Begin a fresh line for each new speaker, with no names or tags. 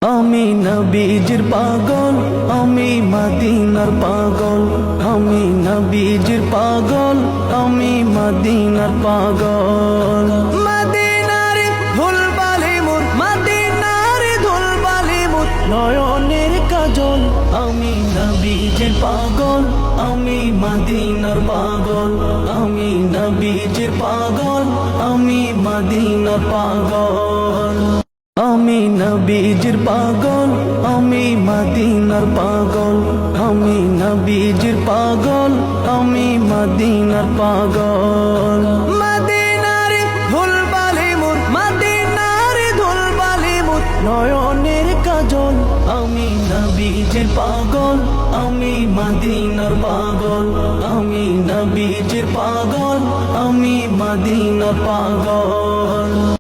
আমি নবীজির পাগল, আমি মদিনার পাগল, আমি নবীজির পাগল, আমি মদিনার পাগল। মদিনার ধুলবালি মুর, মদিনার ধুলবালি মুর নয়নের কাজল। আমি নবীজির পাগল, আমি মদিনার পাগল, আমি নবীজির পাগল, আমি মদিনার পাগল। আমি নবীজির পাগল, আমি মদিনার পাগল, আমি নবীজির পাগল, আমি মদিনার পাগল। মদিনার ধুলবালি মুর, মদিনার ধুলবালি মুর নয়নের কাজল। আমি নবীজির পাগল, আমি মদিনার পাগল, আমি নবীজির পাগল, আমি মদিনার পাগল।